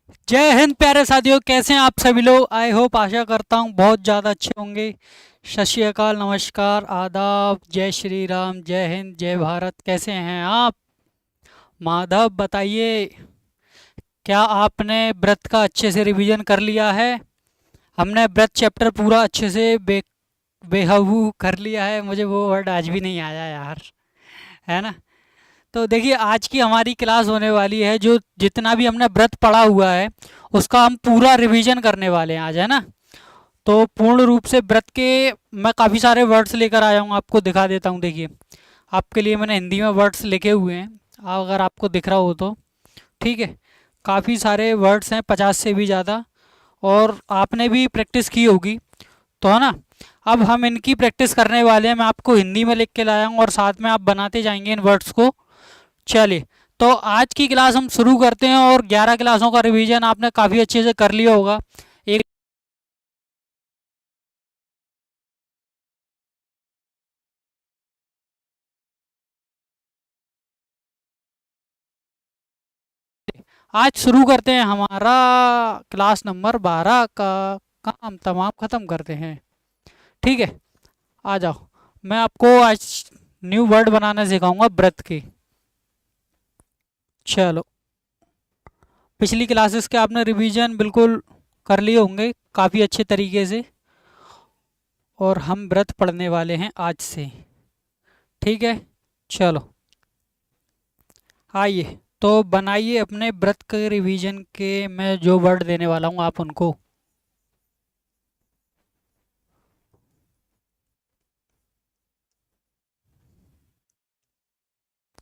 जय हिंद प्यारे साथियों, कैसे हैं आप सभी लोग। आई होप, आशा करता हूँ बहुत ज़्यादा अच्छे होंगे। सत श्री अकाल, नमस्कार, आदाब, जय श्री राम, जय हिंद, जय भारत। कैसे हैं आप? माधव बताइए, क्या आपने व्रत का अच्छे से रिवीजन कर लिया है? हमने व्रत चैप्टर पूरा अच्छे से बेहू कर लिया है। मुझे वो वर्ड आज भी नहीं आया यार, है ना। तो देखिए, आज की हमारी क्लास होने वाली है, जो जितना भी हमने व्रत पढ़ा हुआ है उसका हम पूरा रिवीजन करने वाले हैं आज, है ना। तो पूर्ण रूप से व्रत के मैं काफ़ी सारे वर्ड्स लेकर आया हूँ, आपको दिखा देता हूँ। देखिए, आपके लिए मैंने हिंदी में वर्ड्स लिखे हुए हैं, अगर आपको दिख रहा हो तो। ठीक है, काफ़ी सारे वर्ड्स हैं, 50 से भी ज़्यादा, और आपने भी प्रैक्टिस की होगी, तो है ना। अब हम इनकी प्रैक्टिस करने वाले हैं। मैं आपको हिंदी में लिख के लाया हूँ और साथ में आप बनाते जाएंगे इन वर्ड्स को। चलिए, तो आज की क्लास हम शुरू करते हैं, और 11 क्लासों का रिवीजन आपने काफ़ी अच्छे से कर लिया होगा। एक आज शुरू करते हैं हमारा क्लास नंबर 12 का काम तमाम ख़त्म करते हैं। ठीक है, आ जाओ। मैं आपको आज न्यू वर्ड बनाना सिखाऊंगा व्रत की। चलो, पिछली क्लासेस के आपने रिवीजन बिल्कुल कर लिए होंगे काफ़ी अच्छे तरीके से, और हम व्रत पढ़ने वाले हैं आज से। ठीक है, चलो आइए, तो बनाइए अपने व्रत के रिवीजन के। मैं जो वर्ड देने वाला हूँ आप उनको।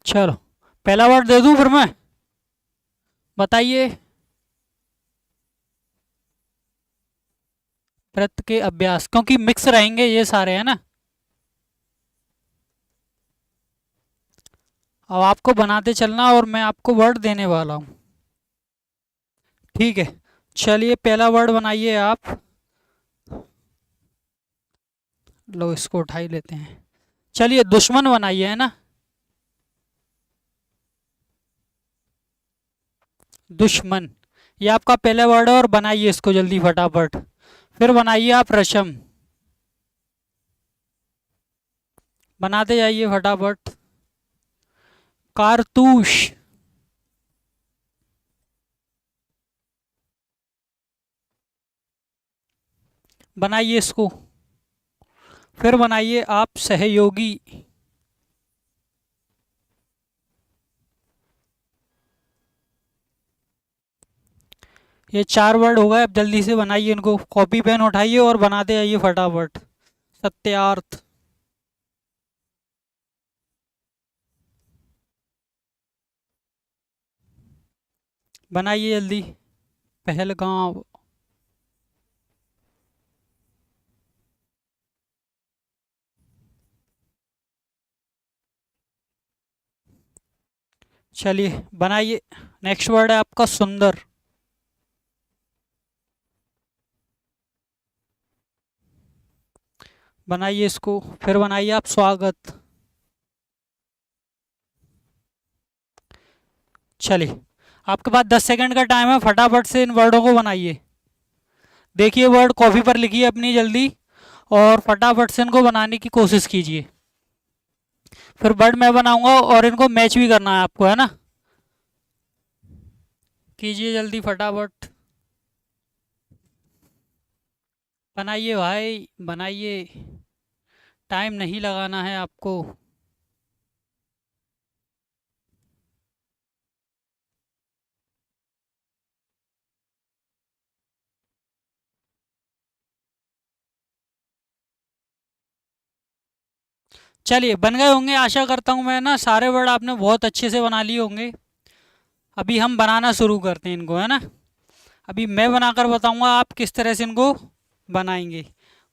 चलो, पहला वर्ड दे दूँ फिर मैं। बताइए। व्रत के अभ्यास, क्योंकि मिक्स रहेंगे ये सारे, है ना। अब आपको बनाते चलना, और मैं आपको वर्ड देने वाला हूँ। ठीक है, चलिए पहला वर्ड बनाइए आप। लो, इसको उठा ही लेते हैं। चलिए, दुश्मन बनाइए, है ना। दुश्मन, ये आपका पहला वर्ड है, और बनाइए इसको जल्दी फटाफट। फिर बनाइए आप रशम। बनाते जाइए फटाफट। कारतूस। बनाइए इसको। फिर बनाइए आप सहयोगी। ये 4 वर्ड हो गए। अब जल्दी से बनाइए इनको, कॉपी पेन उठाइए और बनाते जाइए फटाफट। सत्यार्थ। बनाइए जल्दी। पहलगांव। चलिए बनाइए। नेक्स्ट वर्ड है आपका सुंदर। बनाइए इसको। फिर बनाइए आप स्वागत। चलिए, आपके पास 10 सेकंड का टाइम है, फटाफट से इन वर्डों को बनाइए। देखिए, वर्ड कॉपी पर लिखिए अपनी जल्दी, और फटाफट से इनको बनाने की कोशिश कीजिए। फिर वर्ड मैं बनाऊंगा, और इनको मैच भी करना है आपको, है ना। कीजिए जल्दी फटाफट। बनाइए भाई, बनाइए। टाइम नहीं लगाना है आपको। चलिए, बन गए होंगे, आशा करता हूँ मैं, ना। सारे वर्ड आपने बहुत अच्छे से बना लिए होंगे। अभी हम बनाना शुरू करते हैं इनको, है ना। अभी मैं बनाकर बताऊंगा आप किस तरह से इनको बनाएंगे।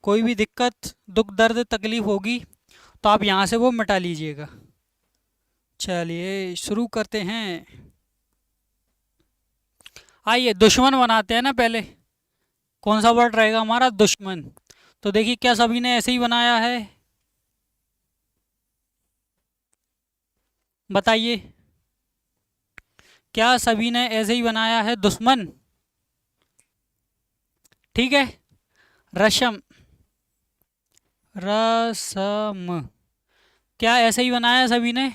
कोई भी दिक्कत, दुख, दर्द, तकलीफ होगी तो आप यहाँ से वो मिटा लीजिएगा। चलिए शुरू करते हैं। आइए, दुश्मन बनाते हैं ना पहले। कौन सा वर्ड रहेगा हमारा? दुश्मन। तो देखिए, क्या सभी ने ऐसे ही बनाया है? बताइए, क्या सभी ने ऐसे ही बनाया है दुश्मन? ठीक है। रसम, रसम, क्या ऐसे ही बनाया सभी ने?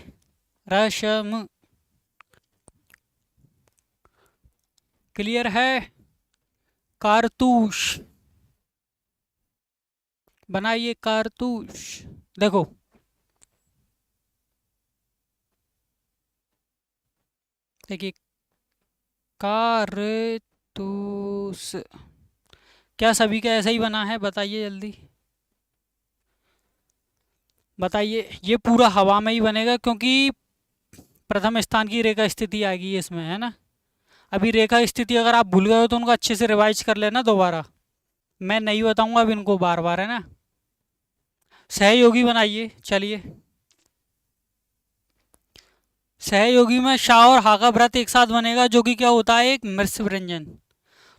रसम। क्लियर है? कारतूस, बनाइए कारतूस। देखो, देखिए, कारतूस। क्या सभी का ऐसा ही बना है? बताइए जल्दी, बताइए। ये पूरा हवा में ही बनेगा, क्योंकि प्रथम स्थान की रेखा स्थिति आएगी इसमें, है ना। अभी रेखा स्थिति अगर आप भूल गए हो तो उनको अच्छे से रिवाइज कर लेना दोबारा। मैं नहीं बताऊंगा अब इनको बार बार, है ना। सहयोगी बनाइए, चलिए। सहयोगी में शाह और हा का व्रत एक साथ बनेगा, जो कि क्या होता है? एक मिश्र व्यंजन।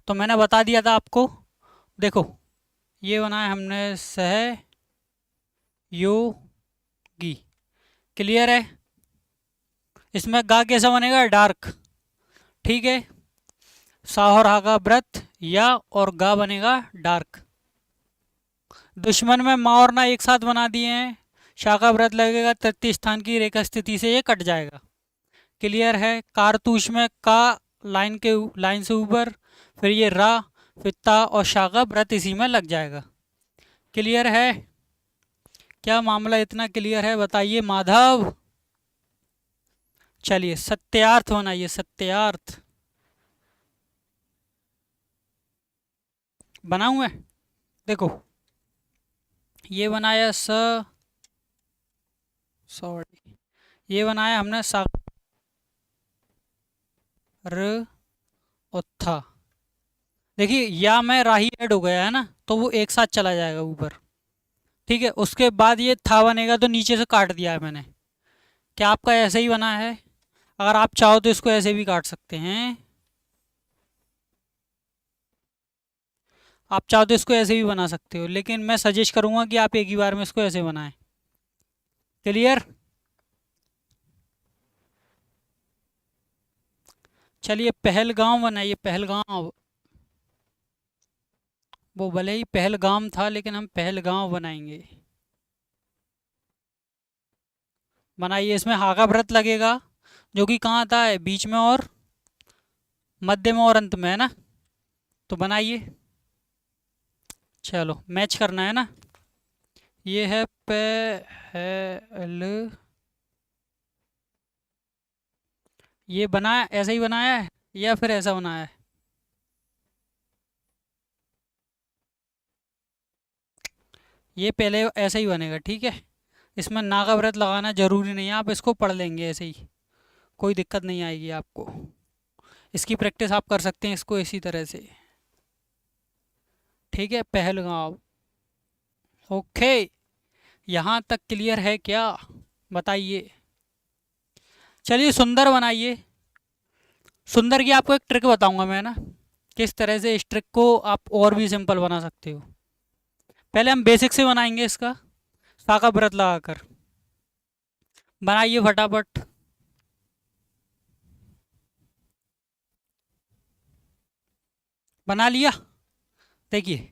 तो मैंने बता दिया था आपको। देखो, ये बनाया हमने सहयोगी। क्लियर है? इसमें गा कैसा बनेगा? डार्क। ठीक है। शाह और हा का व्रत या और गा बनेगा डार्क। दुश्मन में माँ और ना एक साथ बना दिए हैं। शाह का व्रत लगेगा, तृतीय स्थान की रेखा स्थिति से ये कट जाएगा। क्लियर है? कारतूस में का लाइन से ऊपर, फिर ये रा, फिर ता और शाह का व्रत इसी में लग जाएगा। क्लियर है? क्या मामला इतना क्लियर है? बताइए माधव। चलिए, सत्यार्थ बनाइए, सत्यार्थ। बनाऊं मैं? देखो, ये बनाया सॉरी, ये बनाया हमने सा र और था। देखिए, या में राही ऐड हो गया है ना, तो वो एक साथ चला जाएगा ऊपर। ठीक है। उसके बाद ये था बनेगा, तो नीचे से काट दिया है मैंने। क्या आपका ऐसे ही बना है? अगर आप चाहो तो इसको ऐसे भी काट सकते हैं। आप चाहो तो इसको ऐसे भी बना सकते हो, लेकिन मैं सजेस्ट करूंगा कि आप एक ही बार में इसको ऐसे बनाएं। क्लियर? चलिए, पहलगांव बनाइए, पहलगांव। वो भले ही पहलगाम था, लेकिन हम पहलगांव बनाएंगे। बनाइए। इसमें हा का व्रत लगेगा, जो कि कहाँ आता है? बीच में और मध्य में और अंत में, है ना। तो बनाइए। चलो, मैच करना है ना। ये है पहल, ये बनाया, ऐसा ही बनाया है या फिर ऐसा बनाया है? ये पहले ऐसा ही बनेगा, ठीक है। इसमें ना का व्रत लगाना जरूरी नहीं है, आप इसको पढ़ लेंगे ऐसे ही, कोई दिक्कत नहीं आएगी आपको। इसकी प्रैक्टिस आप कर सकते हैं इसको इसी तरह से। ठीक है, पहलगांव। ओके, यहाँ तक क्लियर है क्या? बताइए। चलिए, सुंदर बनाइए। सुंदर की आपको एक ट्रिक बताऊंगा मैं ना, किस तरह से इस ट्रिक को आप और भी सिंपल बना सकते हो। पहले हम बेसिक से बनाएंगे इसका, शाखा व्रत लगाकर। बनाइए फटाफट। बना लिया? देखिए,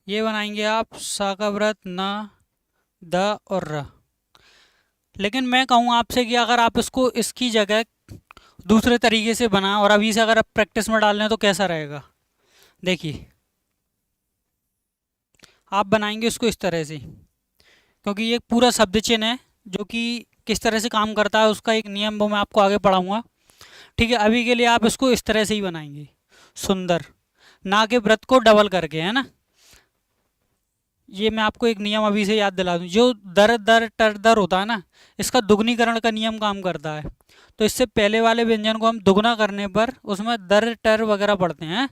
ये बनाएंगे आप शाखा व्रत न, द और र। लेकिन मैं कहूँ आपसे कि अगर आप इसको इसकी जगह दूसरे तरीके से बनाएं और अभी से अगर आप प्रैक्टिस में डाल लें तो कैसा रहेगा? देखिए, आप बनाएंगे इसको इस तरह से, क्योंकि ये पूरा शब्द चिन्ह है, जो कि किस तरह से काम करता है उसका एक नियम वो मैं आपको आगे पढ़ाऊंगा। ठीक है, अभी के लिए आप इसको इस तरह से ही बनाएंगे, सुंदर, ना के व्रत को डबल करके, है ना। ये मैं आपको एक नियम अभी से याद दिला दूं, जो दर दर टर दर होता है ना, इसका दुगनीकरण का नियम काम करता है। तो इससे पहले वाले व्यंजन को हम दुगना करने पर उसमें दर टर वगैरह पढ़ते हैं।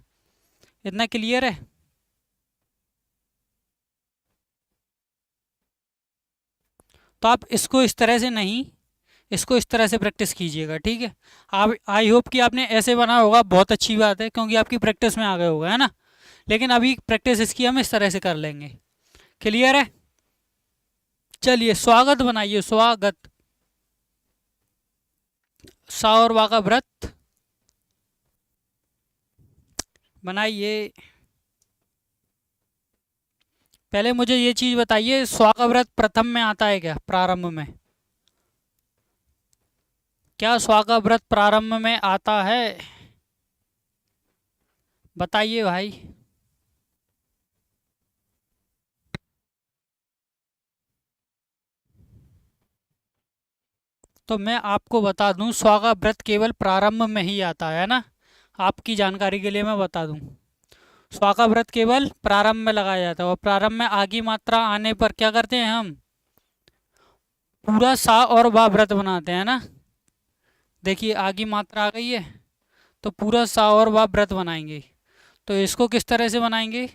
इतना क्लियर है? तो आप इसको इस तरह से नहीं, इसको इस तरह से प्रैक्टिस कीजिएगा, ठीक है। आप, आई होप कि आपने ऐसे बना होगा, बहुत अच्छी बात है, क्योंकि आपकी प्रैक्टिस में आ गए होगा, है ना। लेकिन अभी प्रैक्टिस इसकी हम इस तरह से कर लेंगे। क्लियर है? चलिए, स्वागत बनाइए, स्वागत। सा और वा का व्रत बनाइए। पहले मुझे ये चीज़ बताइए, स्वा का व्रत प्रथम में आता है क्या, प्रारंभ में? क्या स्वा का व्रत प्रारंभ में आता है? बताइए भाई। तो मैं आपको बता दूं, स्वा का व्रत केवल प्रारंभ में ही आता है ना। आपकी जानकारी के लिए मैं बता दूं, स्वा का व्रत केवल प्रारंभ में लगाया जाता है, और प्रारंभ में आगी मात्रा आने पर क्या करते हैं हम, पूरा सा और वा व्रत बनाते हैं ना। देखिए आगी मात्रा आ गई है, तो पूरा सा और वा व्रत बनाएंगे। तो इसको किस तरह से बनाएंगे?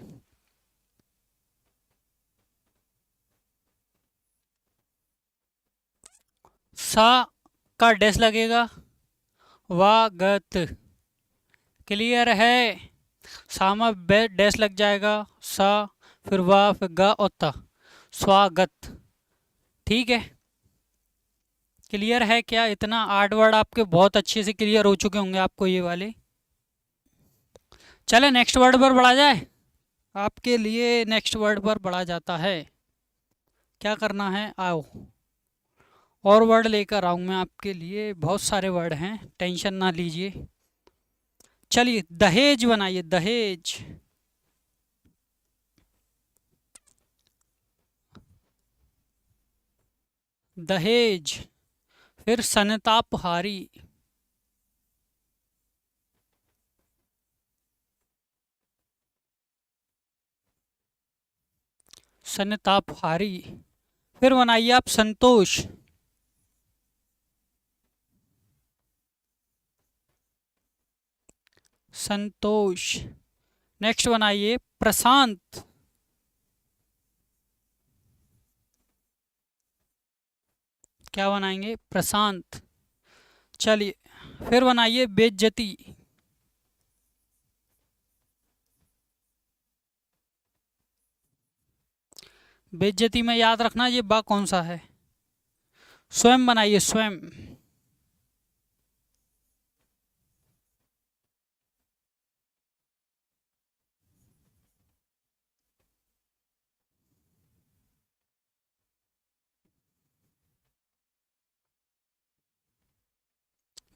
सा का डैश लगेगा, वा गत। क्लियर है? सामा डैश लग जाएगा, सा, फिर वाह, फिर गा और ता, स्वागत। ठीक है, क्लियर है क्या? इतना 8 वर्ड आपके बहुत अच्छे से क्लियर हो चुके होंगे आपको ये वाले। चले नेक्स्ट वर्ड पर बढ़ा जाए। आपके लिए नेक्स्ट वर्ड पर बढ़ा जाता है। क्या करना है, आओ। और वर्ड लेकर आऊँ मैं आपके लिए, बहुत सारे वर्ड हैं, टेंशन ना लीजिए। चलिए दहेज बनाइए, दहेज। दहेज। फिर संतापहारी। संतापहारी। फिर बनाइए आप संतोष। संतोष। नेक्स्ट बनाइए प्रशांत। क्या बनाएंगे, प्रशांत। चलिए फिर बनाइए बेइज्जती। बेइज्जती में याद रखना ये बा कौन सा है। स्वयं बनाइए, स्वयं।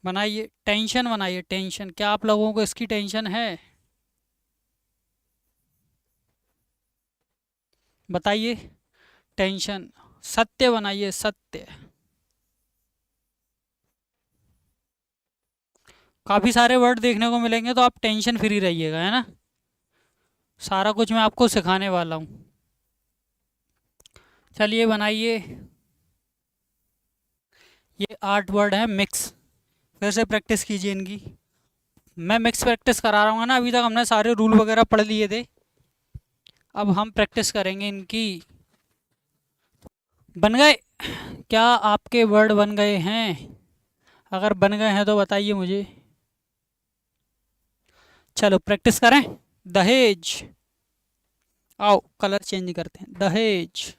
बनाइए टेंशन, बनाइए टेंशन। क्या आप लोगों को इसकी टेंशन है? बताइए टेंशन। सत्य बनाइए, सत्य। काफ़ी सारे वर्ड देखने को मिलेंगे, तो आप टेंशन फ्री रहिएगा, है ना। सारा कुछ मैं आपको सिखाने वाला हूँ। चलिए बनाइए, ये 8 वर्ड है मिक्स। फिर से प्रैक्टिस कीजिए इनकी। मैं मिक्स प्रैक्टिस करा रहा हूँ ना, अभी तक हमने सारे रूल वगैरह पढ़ लिए थे। अब हम प्रैक्टिस करेंगे इनकी। बन गए? क्या आपके वर्ड बन गए हैं? अगर बन गए हैं तो बताइए मुझे। चलो प्रैक्टिस करें। दहेज। आओ कलर चेंज करते हैं, दहेज।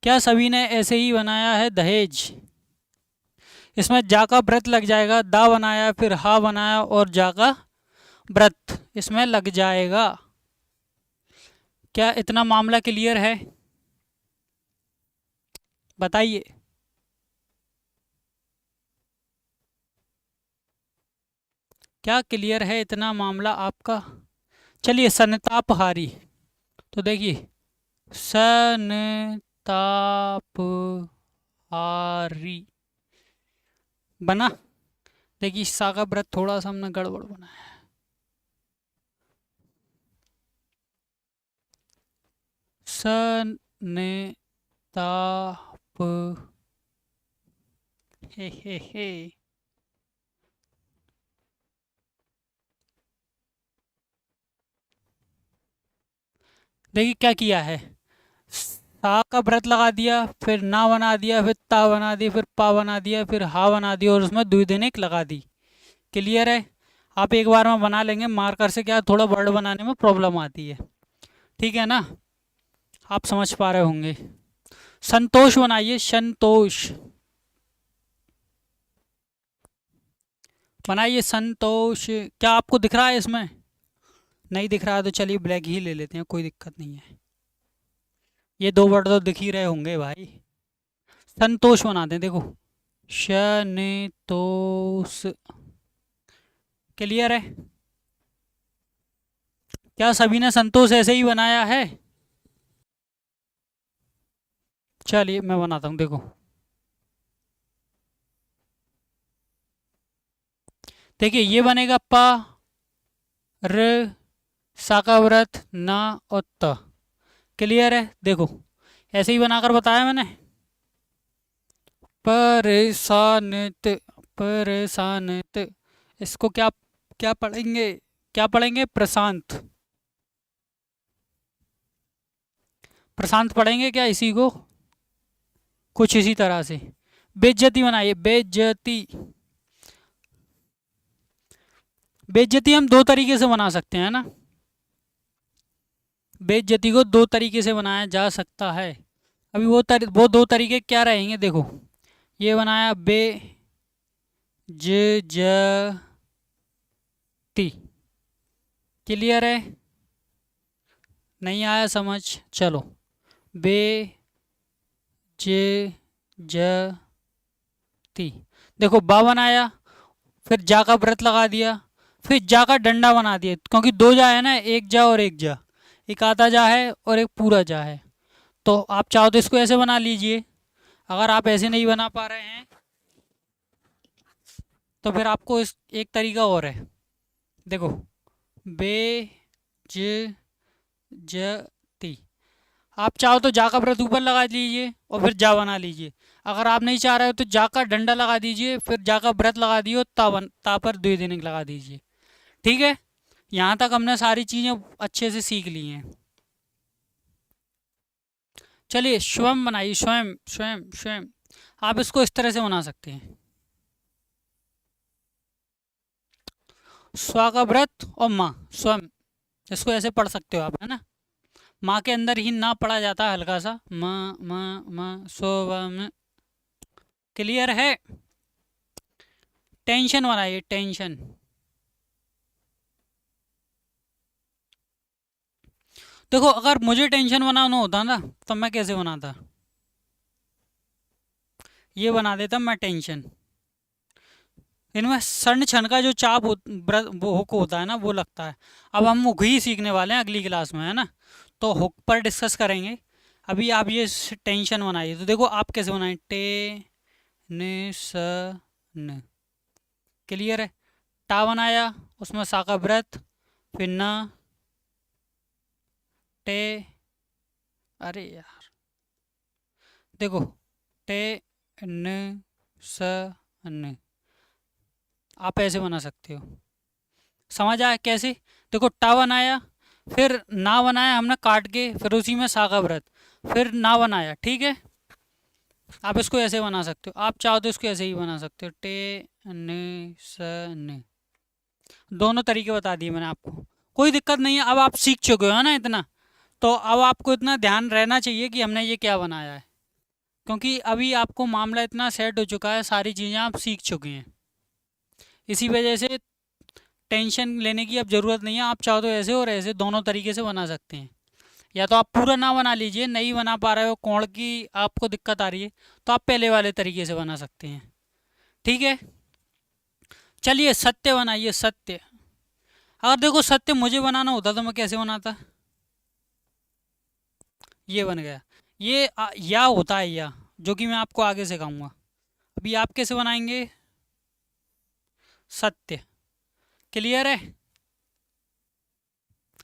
क्या सभी ने ऐसे ही बनाया है दहेज? इसमें जा का व्रत लग जाएगा, दा बनाया, फिर हा बनाया, और जा का व्रत इसमें लग जाएगा। क्या इतना मामला क्लियर है? बताइए। क्या क्लियर है इतना मामला आपका? चलिए संतापहारी। तो देखिए संतापहारी बना। देखिए सा का व्रत थोड़ा सा हमने गड़बड़ बनाया है। संताप, हे। देखिए क्या किया है, सा का व्रत लगा दिया, फिर ना बना दिया, फिर ता बना दिया, फिर पा बना दिया, फिर हा बना दिया, और उसमें द्विदिनिक लगा दी। क्लियर है? आप एक बार में बना लेंगे, मार्कर से क्या थोड़ा वर्ड बनाने में प्रॉब्लम आती है। ठीक है ना, आप समझ पा रहे होंगे। संतोष बनाइए, संतोष। बनाइए संतोष। क्या आपको दिख रहा है इसमें? नहीं दिख रहा है तो चलिए ब्लैक ही ले लेते हैं, कोई दिक्कत नहीं है। ये दो वर्ड तो दिख ही रहे होंगे भाई। संतोष बनाते हैं, देखो। शनितोष। क्लियर है? क्या सभी ने संतोष ऐसे ही बनाया है? चलिए मैं बनाता हूँ, देखो। देखिए ये बनेगा प र सा का व्रत ना और त। क्लियर है? देखो ऐसे ही बनाकर बताया मैंने। परेशानित, परेशानित। इसको क्या क्या पढ़ेंगे? क्या पढ़ेंगे? प्रशांत। प्रशांत पढ़ेंगे क्या इसी को? कुछ इसी तरह से। बेइज्जती बनाइए, बेइज्जती। बेइज्जती हम दो तरीके से बना सकते हैं ना। बेइज्जती को दो तरीके से बनाया जा सकता है। अभी वो दो तरीके क्या रहेंगे, देखो। ये बनाया बे ज ज ती। क्लियर है? नहीं आया समझ? चलो। बे जे ज ती। देखो बा बनाया, फिर जा का व्रत लगा दिया, फिर जा का डंडा बना दिया, क्योंकि दो जा है ना, एक जा और एक जा। एक आधा जा है और एक पूरा जा है। तो आप चाहो तो इसको ऐसे बना लीजिए। अगर आप ऐसे नहीं बना पा रहे हैं तो फिर आपको इस एक तरीका और है, देखो। बे ज ज ती। आप चाहो तो जा का व्रत ऊपर लगा लीजिए और फिर जा बना लीजिए। अगर आप नहीं चाह रहे हो तो जा का डंडा लगा दीजिए, फिर जा का व्रत लगा दियो, ता पर द्विदिनिक दिनक लगा दीजिए। ठीक है? यहाँ तक हमने सारी चीज़ें अच्छे से सीख ली हैं। चलिए स्वयं बनाइए, स्वयं स्वयं स्वयं। आप इसको इस तरह से बना सकते हैं। स्वा का व्रत और माँ स्वयं। इसको ऐसे पढ़ सकते हो आप, है ना। माँ के अंदर ही ना पढ़ा जाता है हल्का सा, माँ माँ माँ स्वम। क्लियर है? टेंशन बनाइए, टेंशन। देखो अगर मुझे टेंशन बनाना होता ना तो मैं कैसे बनाता? ये बना देता मैं टेंशन। इनमें सर्ण छन का जो वो हुक होता है ना, वो लगता है। अब हम हुक ही सीखने वाले हैं अगली क्लास में, है ना। तो हुक पर डिस्कस करेंगे। अभी आप ये टेंशन बनाइए, तो देखो आप कैसे बनाएं। टे ने स न। क्लियर है? टा बनाया, उसमें सा का व्रत, फिर न टे। अरे यार, देखो। टे न स न। आप ऐसे बना सकते हो। समझ आया कैसे? देखो टा बनाया, फिर ना बनाया हमने काट के, फिर उसी में सा का व्रत, फिर ना बनाया। ठीक है? आप इसको ऐसे बना सकते हो, आप चाहो तो इसको ऐसे ही बना सकते हो। टे न स न। दोनों तरीके बता दिए मैंने आपको। कोई दिक्कत नहीं है, अब आप सीख चुके हो ना इतना। तो अब आपको इतना ध्यान रहना चाहिए कि हमने ये क्या बनाया है, क्योंकि अभी आपको मामला इतना सेट हो चुका है, सारी चीज़ें आप सीख चुके हैं। इसी वजह से टेंशन लेने की अब ज़रूरत नहीं है। आप चाहो तो ऐसे और ऐसे दोनों तरीके से बना सकते हैं। या तो आप पूरा ना बना लीजिए, नहीं बना पा रहे हो, कोण की आपको दिक्कत आ रही है, तो आप पहले वाले तरीके से बना सकते हैं। ठीक है? चलिए सत्य बनाइए, सत्य। अगर देखो सत्य मुझे बनाना होता तो मैं कैसे बनाता? ये बन गया। ये या होता है या, जो कि मैं आपको आगे सिखाऊंगा। अभी आप कैसे बनाएंगे? सत्य। क्लियर है?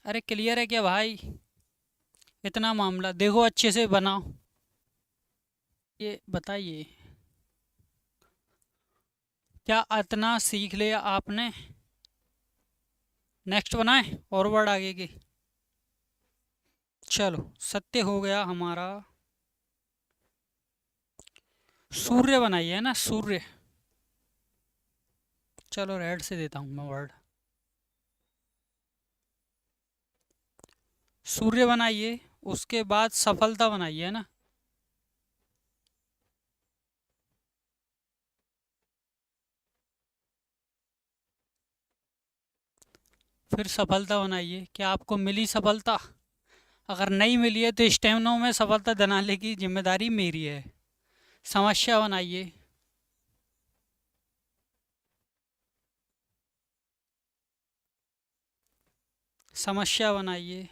अरे क्लियर है क्या भाई? इतना मामला देखो, अच्छे से बनाओ। ये बताइए, क्या इतना सीख लिया आपने? नेक्स्ट बनाए और वर्ड आगे की। चलो सत्य हो गया हमारा। सूर्य बनाइए, है ना, सूर्य। चलो रेड से देता हूँ मैं वर्ड। सूर्य बनाइए, उसके बाद सफलता बनाइए, है ना। फिर सफलता बनाइए। क्या आपको मिली सफलता? अगर नहीं मिली है तो स्टेनो में सफलता दिलाने की जिम्मेदारी मेरी है। समस्या बनाइए। समस्या बनाइए।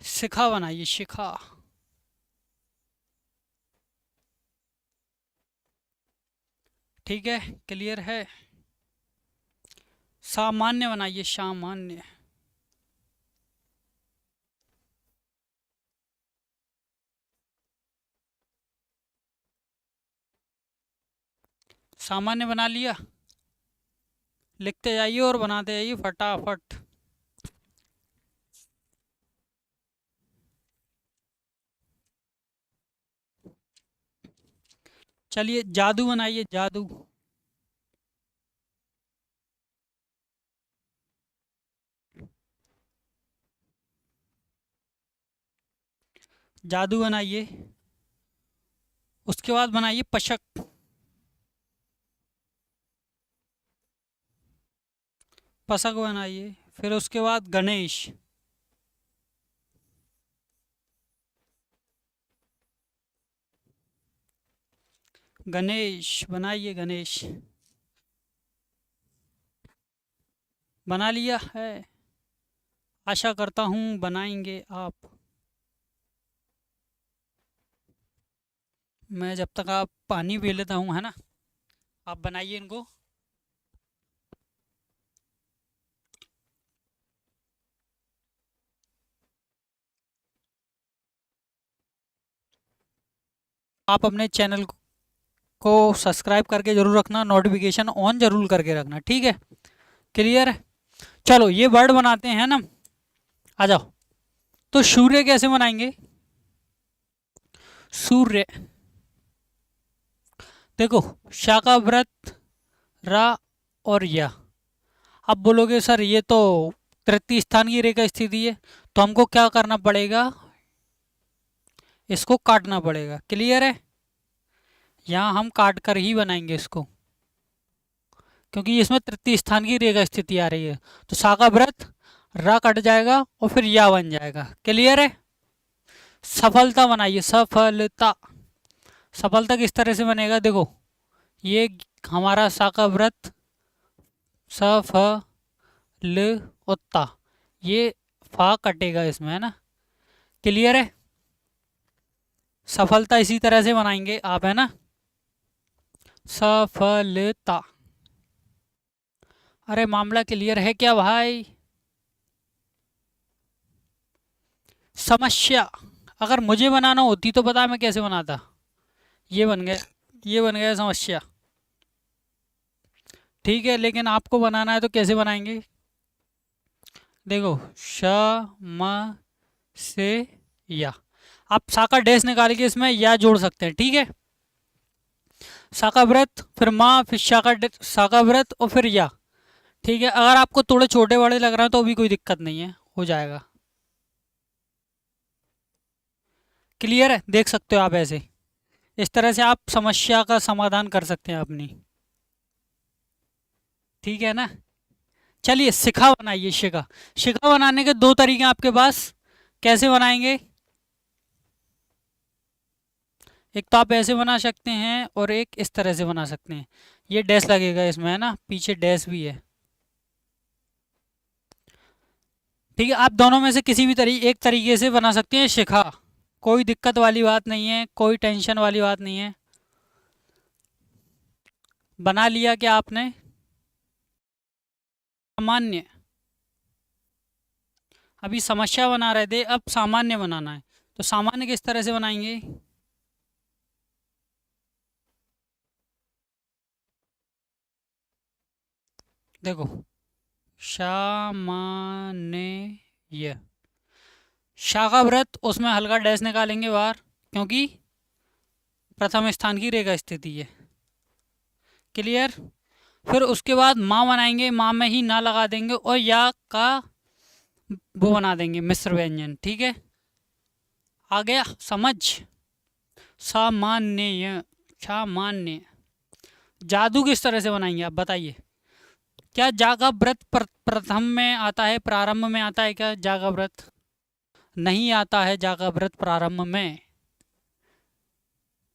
शिखा बनाइए, शिखा। ठीक है, क्लियर है। सामान्य बनाइए, सामान्य। सामान्य बना लिया। लिखते जाइए और बनाते जाइए फटाफट। चलिए जादू बनाइए, जादू। जादू बनाइए। उसके बाद बनाइए पशक। पशक बनाइए। फिर उसके बाद गणेश। गणेश बनाइए, गणेश। बना लिया है। आशा करता हूँ बनाएंगे आप। मैं जब तक आप पानी पी लेता हूँ, है ना। आप बनाइए इनको। आप अपने चैनल को सब्सक्राइब करके जरूर रखना, नोटिफिकेशन ऑन जरूर करके रखना, ठीक है। क्लियर है। चलो ये वर्ड बनाते हैं ना। आ जाओ। तो सूर्य कैसे बनाएंगे? सूर्य। देखो, शाका व्रत, रा और या। अब बोलोगे सर ये तो तृतीय स्थान की रेखा स्थिति है, तो हमको क्या करना पड़ेगा? इसको काटना पड़ेगा। क्लियर है। यहाँ हम काट कर ही बनाएंगे इसको, क्योंकि इसमें तृतीय स्थान की रेखा स्थिति आ रही है। तो साका व्रत, रा कट जाएगा और फिर या बन जाएगा। क्लियर है। सफलता बनाइए, सफलता। सफलता किस तरह से बनेगा? देखो, ये हमारा साका व्रत, स फ ल उत्ता, ये फा कटेगा इसमें, है ना। क्लियर है। सफलता इसी तरह से बनाएंगे आप, है ना। सफलता। अरे मामला क्लियर है क्या भाई? समस्या। अगर मुझे बनाना होती तो पता मैं कैसे बनाता। ये बन गया, ये बन गया समस्या। ठीक है, लेकिन आपको बनाना है तो कैसे बनाएंगे? देखो, श म से या। आप साका डैश निकाल के इसमें या जोड़ सकते हैं, ठीक है। साका व्रत, फिर माँ, फिर साका व्रत और फिर या। ठीक है, अगर आपको थोड़े छोटे बड़े लग रहे हैं तो भी कोई दिक्कत नहीं है, हो जाएगा। क्लियर है। देख सकते हो आप ऐसे, इस तरह से आप समस्या का समाधान कर सकते हैं अपनी। ठीक है ना। चलिए शिखा बनाइए, शिखा। शिखा बनाने के दो तरीके हैं आपके पास। कैसे बनाएंगे? एक तो आप ऐसे बना सकते हैं और एक इस तरह से बना सकते हैं। ये डैश लगेगा इसमें, है ना, पीछे डैश भी है। ठीक है, आप दोनों में से किसी भी एक तरीके से बना सकते हैं शिखा। कोई दिक्कत वाली बात नहीं है, कोई टेंशन वाली बात नहीं है। बना लिया क्या आपने? सामान्य। अभी समस्या बना रहे थे, अब सामान्य बनाना है। तो सामान्य किस तरह से बनाएंगे? देखो, सामान्य। शाखा व्रत, उसमें हल्का डैश निकालेंगे बाहर, क्योंकि प्रथम स्थान की रेखा स्थिति है। क्लियर। फिर उसके बाद माँ बनाएंगे, माँ में ही ना लगा देंगे और या का वो बना देंगे मिश्र व्यंजन। ठीक है, आ गया समझ। सामान्य, सामान्य। जादू किस तरह से बनाएंगे आप बताइए। क्या जागा व्रत प्रथम में आता है, प्रारंभ में आता है क्या जागा व्रत? नहीं आता है जागा व्रत प्रारंभ में।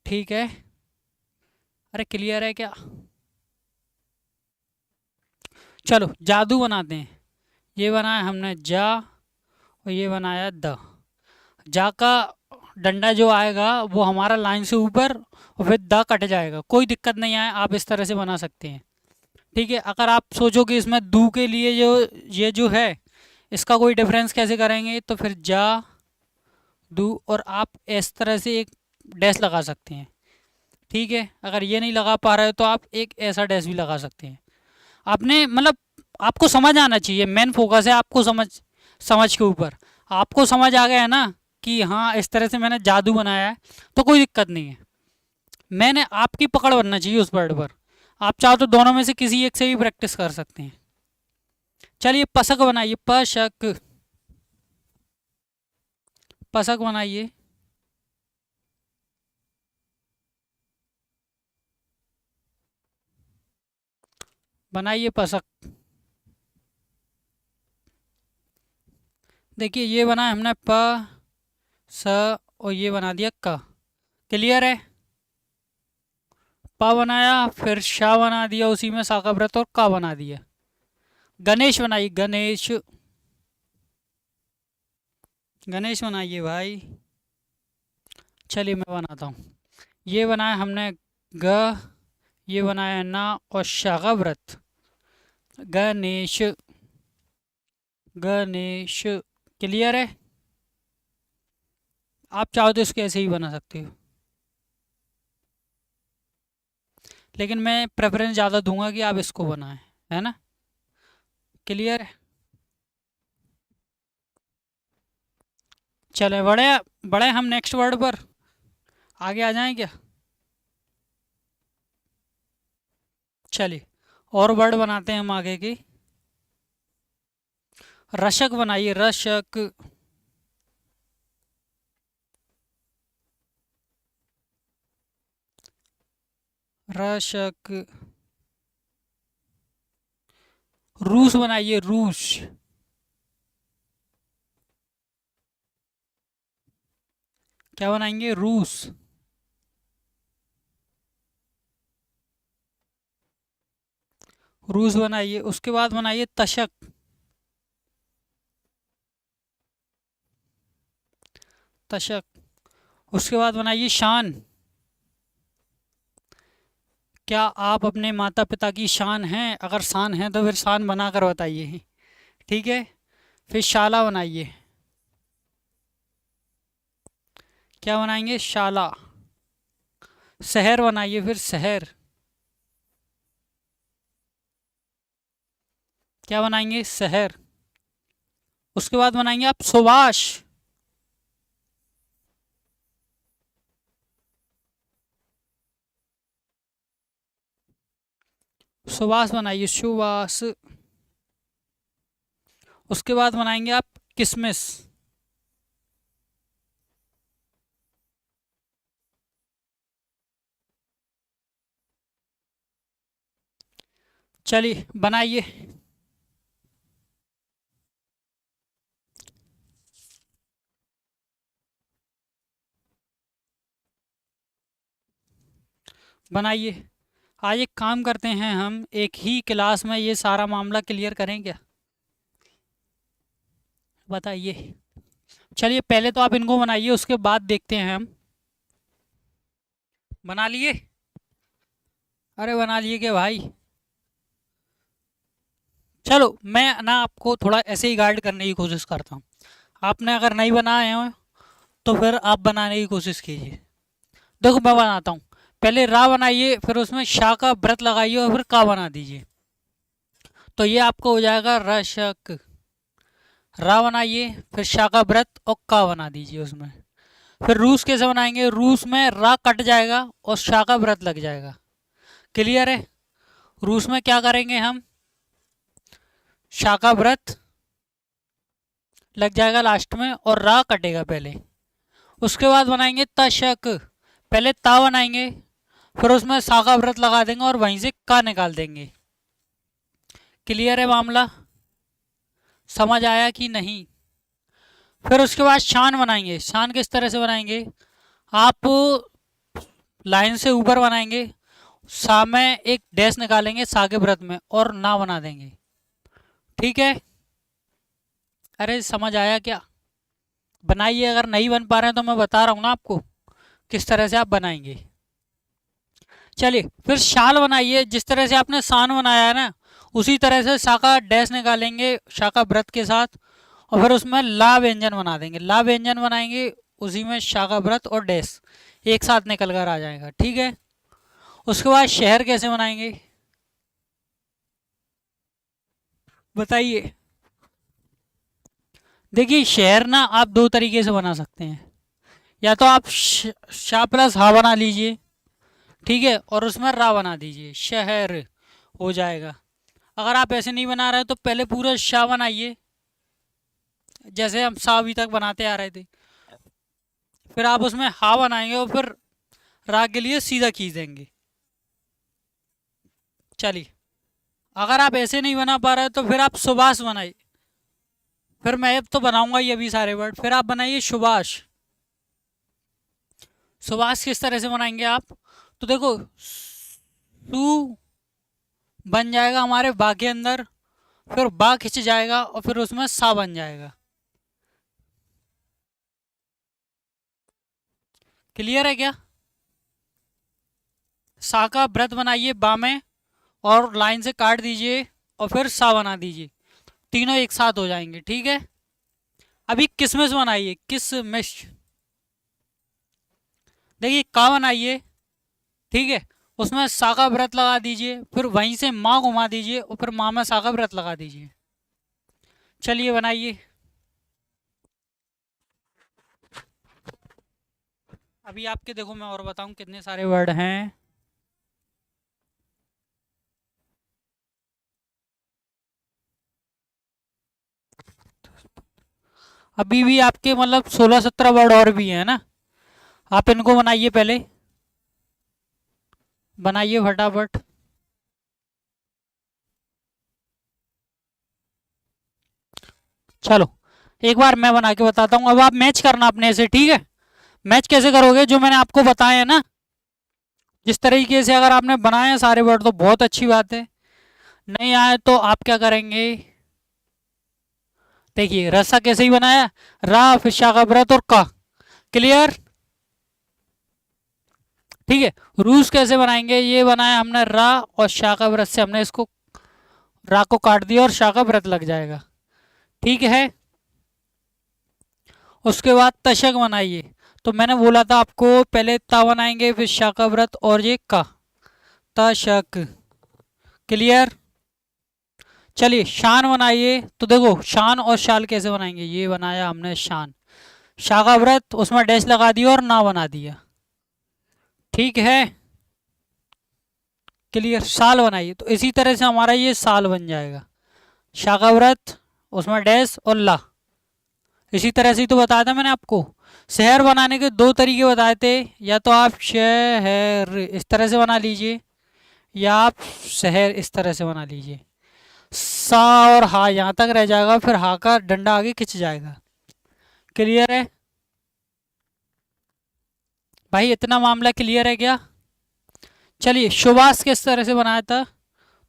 ठीक है, अरे क्लियर है क्या? चलो जादू बनाते हैं। ये बनाया हमने जा, और ये बनाया द। जा का डंडा जो आएगा वो हमारा लाइन से ऊपर, और फिर द कट जाएगा, कोई दिक्कत नहीं आए, आप इस तरह से बना सकते हैं। ठीक है, अगर आप सोचो कि इसमें दू के लिए जो ये जो है इसका कोई डिफरेंस कैसे करेंगे, तो फिर जा दू, और आप इस तरह से एक डैश लगा सकते हैं। ठीक है, अगर ये नहीं लगा पा रहे हो तो आप एक ऐसा डैश भी लगा सकते हैं। आपने मतलब आपको समझ आना चाहिए, मेन फोकस है आपको समझ, समझ के ऊपर। आपको समझ आ गया है ना कि हाँ इस तरह से मैंने जादू बनाया है, तो कोई दिक्कत नहीं है। मैंने आपकी पकड़ बनना चाहिए उस वर्ड पर। आप चाहो तो दोनों में से किसी एक से भी प्रैक्टिस कर सकते हैं। चलिए पसक बनाइए, पशक, पसक बनाइए। बनाइए पसक। देखिए ये बना हमने प स, और ये बना दिया क। क्लियर है? प बनाया, फिर शाह बना दिया, उसी में सा का व्रत और का बना दिया। गणेश बनाइए, गणेश, गणेश बनाइए भाई। चलिए मैं बनाता हूँ। ये बनाया हमने ग, ये बनाया ना, और शाह का व्रत, गणेश, गणेश। क्लियर है? आप चाहो तो इसको ऐसे ही बना सकते हो, लेकिन मैं प्रेफरेंस ज़्यादा दूंगा कि आप इसको बनाएं, है ना? क्लियर है? चले बड़े, बड़े हम नेक्स्ट वर्ड पर आगे आ जाएं क्या? चलिए और वर्ड बनाते हैं हम आगे की। रशक बनाइए, रशक, रशक। रूस बनाइए, रूस, क्या बनाएंगे? रूस। रूस बनाइए, उसके बाद बनाइए तशक, तशक। उसके बाद बनाइए शान। क्या आप अपने माता पिता की शान हैं? अगर शान है तो फिर शान बना कर बताइए। ठीक है, फिर शाला बनाइए। क्या बनाएंगे? शाला। शहर बनाइए, फिर शहर, क्या बनाएंगे? शहर। उसके बाद बनाएंगे आप सुभाष। सुभाष बनाइए, सुभाष। उसके बाद बनाएंगे आप किसमिस। चलिए बनाइए। बनाइए। आज एक काम करते हैं, हम एक ही क्लास में ये सारा मामला क्लियर करें क्या? बताइए। चलिए पहले तो आप इनको बनाइए, उसके बाद देखते हैं हम। बना लिए? अरे बना लिए क्या भाई? चलो मैं ना आपको थोड़ा ऐसे ही गाइड करने की कोशिश करता हूँ। आपने अगर नहीं बनाए हो तो फिर आप बनाने की कोशिश कीजिए। देखो मैं बनाता हूँ। पहले रा बनाइए, फिर उसमें शाह का व्रत लगाइए, और फिर का बना दीजिए। तो ये आपको हो जाएगा रशक। रा बनाइए, फिर शाह का व्रत और का बना दीजिए उसमें। फिर रूस कैसे बनाएंगे? रूस में रा कट जाएगा और शाह का व्रत लग जाएगा। क्लियर है? रूस में क्या करेंगे हम? शाह का व्रत लग जाएगा लास्ट में, और रा कटेगा पहले। उसके बाद बनाएंगे तशक। पहले ता बनाएंगे, फिर उसमें सा का व्रत लगा देंगे, और वहीं से का निकाल देंगे। क्लियर है मामला? समझ आया कि नहीं? फिर उसके बाद शान बनाएंगे। शान किस तरह से बनाएंगे? आप लाइन से ऊपर बनाएंगे, सा में एक डैश निकालेंगे सा के व्रत में और ना बना देंगे। ठीक है? अरे समझ आया क्या? बनाइए, अगर नहीं बन पा रहे हैं तो मैं बता रहा हूँ ना आपको किस तरह से आप बनाएंगे। चलिए फिर शाल बनाइए। जिस तरह से आपने शान बनाया है ना, उसी तरह से सा का डैश निकालेंगे सा का व्रत के साथ, और फिर उसमें ला व्यंजन बना देंगे। ला व्यंजन बनाएंगे, उसी में सा का व्रत और डैश एक साथ निकल कर आ जाएगा। ठीक है? उसके बाद शहर कैसे बनाएंगे बताइए? देखिए शहर ना आप दो तरीके से बना सकते हैं। या तो आप शा प्लस हा बना लीजिए, ठीक है, और उसमें रा बना दीजिए, शहर हो जाएगा। अगर आप ऐसे नहीं बना रहे तो पहले पूरा शा बनाइए, जैसे हम सा अभी तक बनाते आ रहे थे। फिर आप उसमें हा बनाएंगे और फिर रा के लिए सीधा खींच देंगे। चलिए, अगर आप ऐसे नहीं बना पा रहे तो फिर आप सुभाष बनाइए। फिर मैं तो बनाऊंगा ये अभी सारे वर्ड, फिर आप बनाइए सुभाष। सुभाष किस तरह से बनाएंगे आप? तो देखो, सू बन जाएगा हमारे बा के अंदर, फिर बा खिंच जाएगा और फिर उसमें सा बन जाएगा। क्लियर है क्या? सा का व्रत बनाइए बा में और लाइन से काट दीजिए और फिर सा बना दीजिए, तीनों एक साथ हो जाएंगे। ठीक है? अभी किसमिस बनाइए, किसमिस। देखिए का बनाइए, ठीक है, उसमें सा का व्रत लगा दीजिए, फिर वहीं से माँ घुमा दीजिए और फिर माँ में सा का व्रत लगा दीजिए। चलिए बनाइए। अभी आपके देखो मैं और बताऊं कितने सारे वर्ड हैं। अभी भी आपके मतलब 16-17 वर्ड और भी हैं ना। आप इनको बनाइए, पहले बनाइए फटाफट। चलो एक बार मैं बना के बताता हूँ, अब आप मैच करना अपने से। ठीक है? मैच कैसे करोगे? जो मैंने आपको बताया है ना, जिस तरीके से अगर आपने बनाए हैं सारे वर्ड तो बहुत अच्छी बात है। नहीं आए तो आप क्या करेंगे? देखिए रस्सा कैसे ही बनाया, रा फिर शाखा व्रत और का। क्लियर? ठीक है। रूस कैसे बनाएंगे? ये बनाया हमने रा और शाखा व्रत से, हमने इसको रा को काट दिया और शाखा व्रत लग जाएगा। ठीक है? उसके बाद तशक बनाइए। तो मैंने बोला था आपको पहले ता बनाएंगे फिर शाखा व्रत और ये का, तशक। क्लियर? चलिए शान बनाइए। तो देखो शान और शाल कैसे बनाएंगे, ये बनाया हमने शान, शाखा व्रत उसमें डैश लगा दिया और ना बना दिया। ठीक है? क्लियर? साल बनाइए। तो इसी तरह से हमारा ये साल बन जाएगा, शाखा व्रत उसमें डैश और ला। इसी तरह से ही तो बताया था मैंने आपको। शहर बनाने के दो तरीके बताए थे, या तो आप शहर इस तरह से बना लीजिए या आप शहर इस तरह से बना लीजिए। सा और हा यहाँ तक रह जाएगा, फिर हा का डंडा आगे खिंच जाएगा। क्लियर है भाई? इतना मामला क्लियर है क्या? चलिए सुभाष किस तरह से बनाया था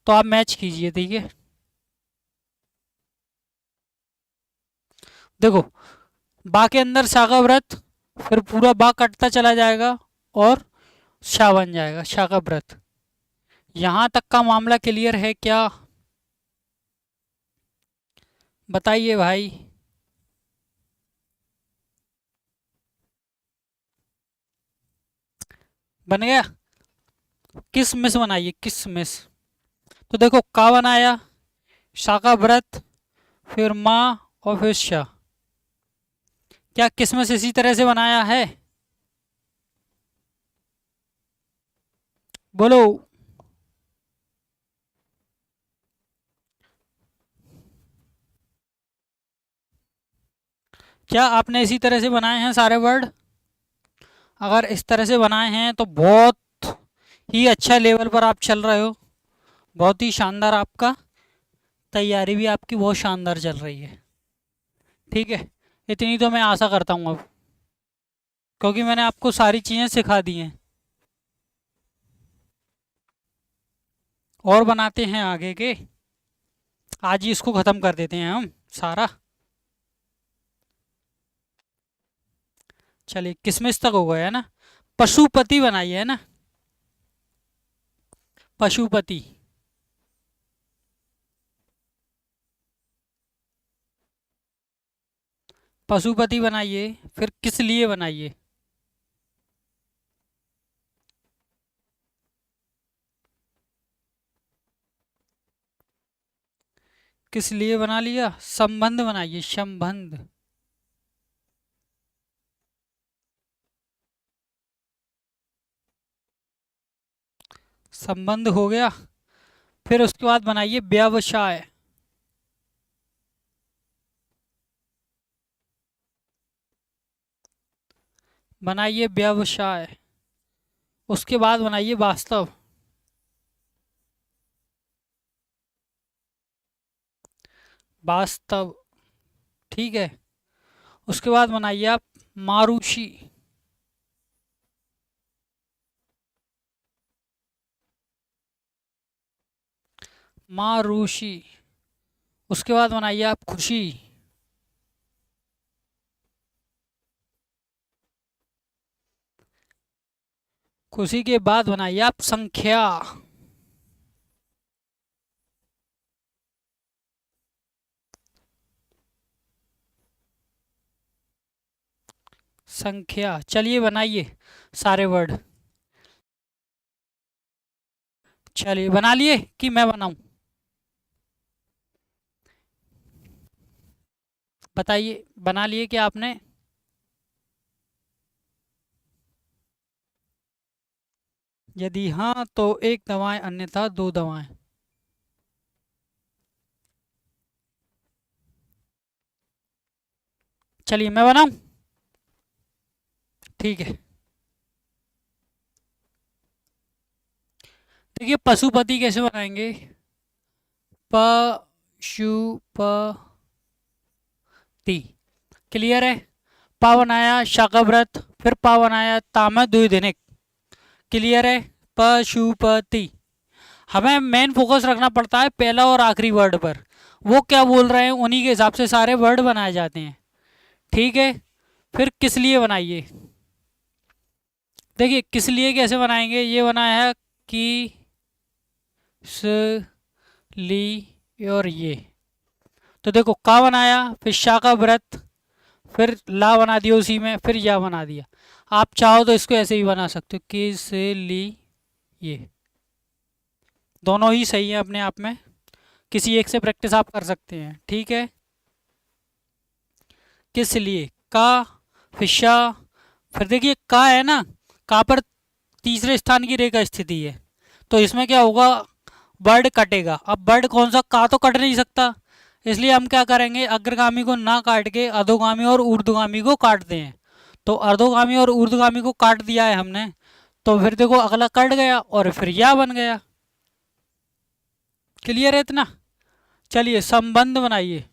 तो आप मैच कीजिए। ठीक है? देखो बा के अंदर शाखा व्रत, फिर पूरा बा कटता चला जाएगा और शाह बन जाएगा, शाखा व्रत। यहाँ तक का मामला क्लियर है क्या? बताइए भाई। बन गया? किस मिस बनाइए, किस मिस। तो देखो का बनाया, शाखा व्रत, फिर माँ और फिर शाह। क्या किसमिस इसी तरह से बनाया है? बोलो। क्या आपने इसी तरह से बनाए हैं सारे वर्ड? अगर इस तरह से बनाए हैं तो बहुत ही अच्छा लेवल पर आप चल रहे हो, बहुत ही शानदार आपका तैयारी भी आपकी बहुत शानदार चल रही है। ठीक है, इतनी तो मैं आशा करता हूँ अब, क्योंकि मैंने आपको सारी चीज़ें सिखा दी हैं। और बनाते हैं आगे के। आज ही इसको ख़त्म कर देते हैं हम सारा। चलिए, किसमिस तक हो गया है ना। पशुपति बनाइए, है ना। पशुपति। पशुपति बनाइए, फिर किस लिए बनाइए। किस लिए बना लिया, संबंध बनाइए, संबंध। संबंध हो गया। फिर उसके बाद बनाइए व्यवसाय। बनाइए व्यवसाय। उसके बाद बनाइए वास्तव। वास्तव। ठीक है। उसके बाद बनाइए आप मारुषि। मारुषि। उसके बाद बनाइए आप खुशी। खुशी के बाद बनाइए आप संख्या। संख्या, चलिए बनाइए सारे वर्ड। चलिए, बना लिए कि मैं बनाऊं। बताइए, बना लिए क्या आपने। यदि हाँ तो एक दवाएं, अन्यथा दो दवाएं। चलिए, मैं बनाऊं। ठीक है। देखिए, पशुपति कैसे बनाएंगे। पशुपति। क्लियर है। पा बनाया शाकाव्रत, फिर पा बनाया ताम द्विदिनिक। क्लियर है। पशुपति। हमें मेन फोकस रखना पड़ता है पहला और आखिरी वर्ड पर। वो क्या बोल रहे हैं उन्हीं के हिसाब से सारे वर्ड बनाए जाते हैं। ठीक है। फिर किस लिए बनाइए। देखिए, किस लिए कैसे बनाएंगे, ये बनाया है कि स ली और ये। तो देखो, का बनाया, फिर शा का व्रत, फिर ला बना दिया उसी में, फिर या बना दिया। आप चाहो तो इसको ऐसे भी बना सकते हो, किस ली ये। दोनों ही सही है अपने आप में। किसी एक से प्रैक्टिस आप कर सकते हैं। ठीक है। किस लिए का, फिशा। फिर देखिए, का है ना, का पर तीसरे स्थान की रेखा स्थिति है। तो इसमें क्या होगा, वर्ड कटेगा। अब वर्ड कौन सा, का तो कट नहीं सकता। इसलिए हम क्या करेंगे, अग्रगामी को ना काट के अधोगामी और ऊर्ध्वगामी को काटते हैं। तो अधोगामी और ऊर्ध्वगामी को काट दिया है हमने। तो फिर देखो, अगला कट गया और फिर या बन गया। क्लियर है इतना। चलिए, संबंध बनाइए।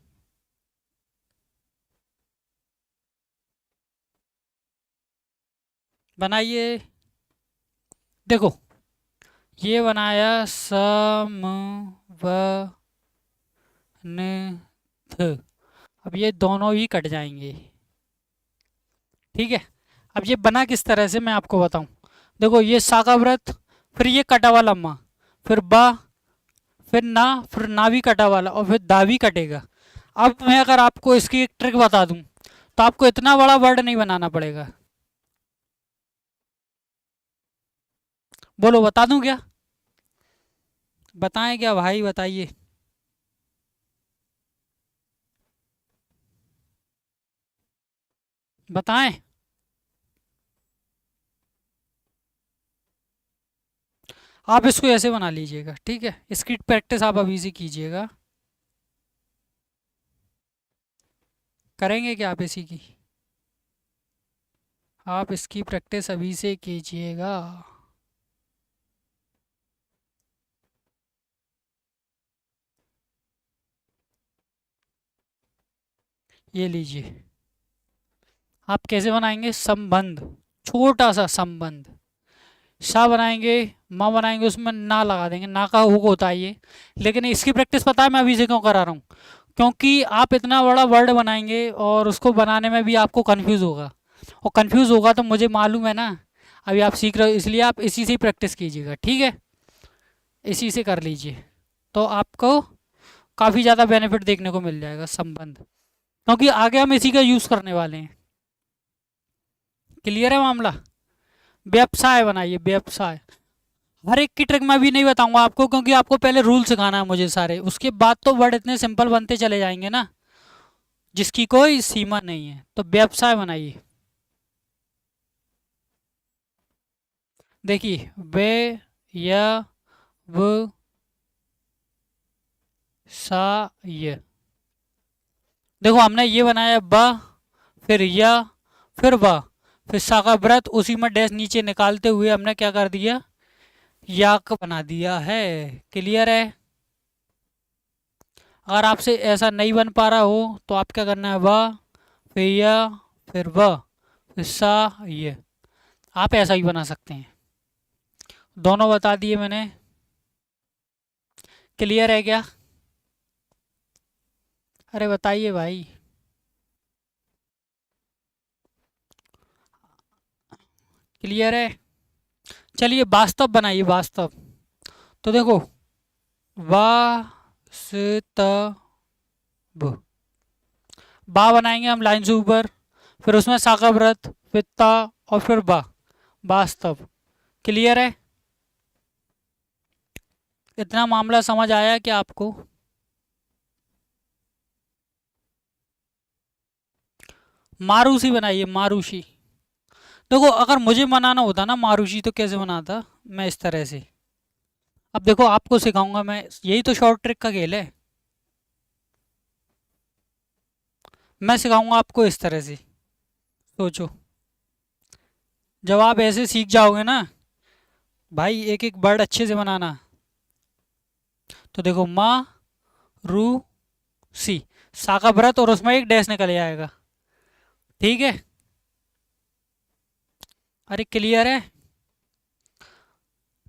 बनाइए। देखो, ये बनाया सम व न थ। अब ये दोनों ही कट जाएंगे। ठीक है। अब ये बना किस तरह से, मैं आपको बताऊं। देखो, ये सा का व्रत, फिर ये कटा हुआ लम्मा, फिर बा, फिर ना भी कटा वाला, और फिर दा भी कटेगा। अब मैं अगर आपको इसकी एक ट्रिक बता दूं, तो आपको इतना बड़ा वर्ड नहीं बनाना पड़ेगा। बोलो, बता दूं क्या। बताएं क्या भाई, बताइए। बताएं। आप इसको ऐसे बना लीजिएगा। ठीक है, इसकी प्रैक्टिस आप अभी से कीजिएगा। करेंगे क्या आप इसी की। आप इसकी प्रैक्टिस अभी से कीजिएगा। ये लीजिए। आप कैसे बनाएंगे? संबंध, छोटा सा संबंध। सा बनाएंगे, माँ बनाएंगे, उसमें ना लगा देंगे, ना का हुक होता है ये। लेकिन इसकी प्रैक्टिस पता है मैं अभी से क्यों करा रहा हूँ? क्योंकि आप इतना बड़ा वर्ड बनाएंगे और उसको बनाने में भी आपको कंफ्यूज होगा, और कंफ्यूज होगा तो मुझे मालूम है ना, अभी आप सीख रहे हो, इसलिए आप इसी से ही प्रैक्टिस कीजिएगा, ठीक है? इसी से कर लीजिए, तो आपको काफ़ी ज़्यादा बेनिफिट देखने को मिल जाएगा संबंध, क्योंकि आगे हम इसी का यूज़ करने वाले हैं। क्लियर है मामला? व्यवसाय बनाइए, व्यवसाय। हर एक की ट्रिक मैं भी नहीं बताऊंगा आपको, क्योंकि आपको पहले रूल सिखाना है मुझे सारे, उसके बाद तो वर्ड इतने सिंपल बनते चले जाएंगे ना, जिसकी कोई सीमा नहीं है। तो व्यवसाय बनाइए। देखिए, वे, या, वो, सा, ये। देखो हमने ये बनाया ब, फिर या, फिर ब, फिर सा का व्रत, उसी में डैश नीचे निकालते हुए हमने क्या कर दिया? याक बना दिया है। क्लियर है? अगर आपसे ऐसा नहीं बन पा रहा हो तो आप क्या करना है? व, फिर या, फिर व, फिर सा, ये। आप ऐसा ही बना सकते हैं। दोनों बता दिए मैंने। क्लियर है क्या? अरे बताइए भाई। क्लियर है? चलिए वास्तव बनाइए, वास्तव। तो देखो, वास्तव, बा बनाएंगे हम लाइन से ऊपर, फिर उसमें सा का व्रत, फिर ता, और फिर बा, वास्तव। क्लियर है? इतना मामला समझ आया क्या आपको? मारूसी बनाइए, मारूसी। देखो अगर मुझे बनाना होता ना मारूसी, तो कैसे बनाता मैं? इस तरह से। अब देखो आपको सिखाऊंगा मैं, यही तो शॉर्ट ट्रिक का खेल है। मैं सिखाऊंगा आपको इस तरह से। सोचो, जब आप ऐसे सीख जाओगे ना भाई, एक एक वर्ड अच्छे से बनाना। तो देखो, माँ, रू, सी, सा का व्रत और उसमें एक डैश निकल जाएगा। ठीक है? अरे क्लियर है?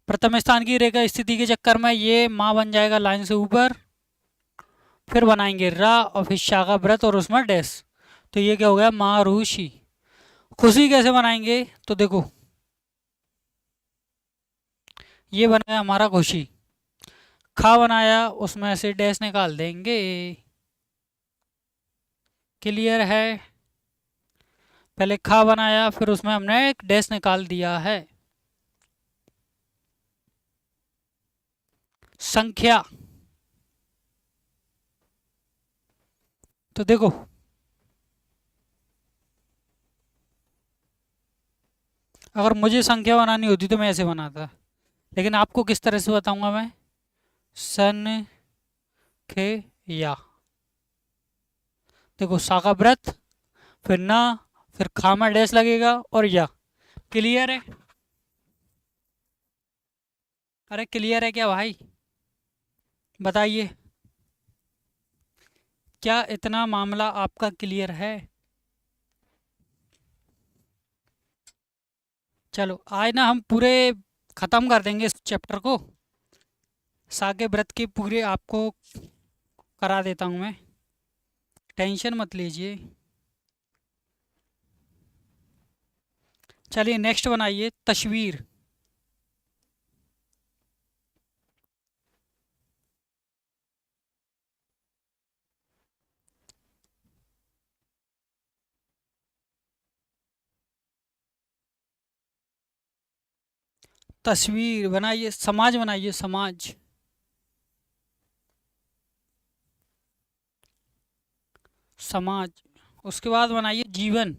प्रथम स्थान की रेखा स्थिति के चक्कर में ये माँ बन जाएगा लाइन से ऊपर, फिर बनाएंगे रा, और फिर शा का व्रत और उसमें डैश। तो ये क्या हो गया? मारूषी। खुशी कैसे बनाएंगे? तो देखो, ये बना हमारा खुशी, खा बनाया, उसमें से डैश निकाल देंगे। क्लियर है? पहले खा बनाया, फिर उसमें हमने एक डैश निकाल दिया है। संख्या। तो देखो, अगर मुझे संख्या बनानी होती तो मैं ऐसे बनाता, लेकिन आपको किस तरह से बताऊंगा मैं? सन, खे, या। देखो, सा का व्रत, फिर ना, फिर खा में डैश लगेगा, और या। क्लियर है? अरे क्लियर है क्या भाई? बताइए, क्या इतना मामला आपका क्लियर है? चलो आज ना हम पूरे ख़त्म कर देंगे इस चैप्टर को। साके व्रत के पूरे आपको करा देता हूँ मैं, टेंशन मत लीजिए। चलिए नेक्स्ट बनाइए, तस्वीर। तस्वीर बनाइए, समाज बनाइए, समाज। समाज। उसके बाद बनाइए जीवन।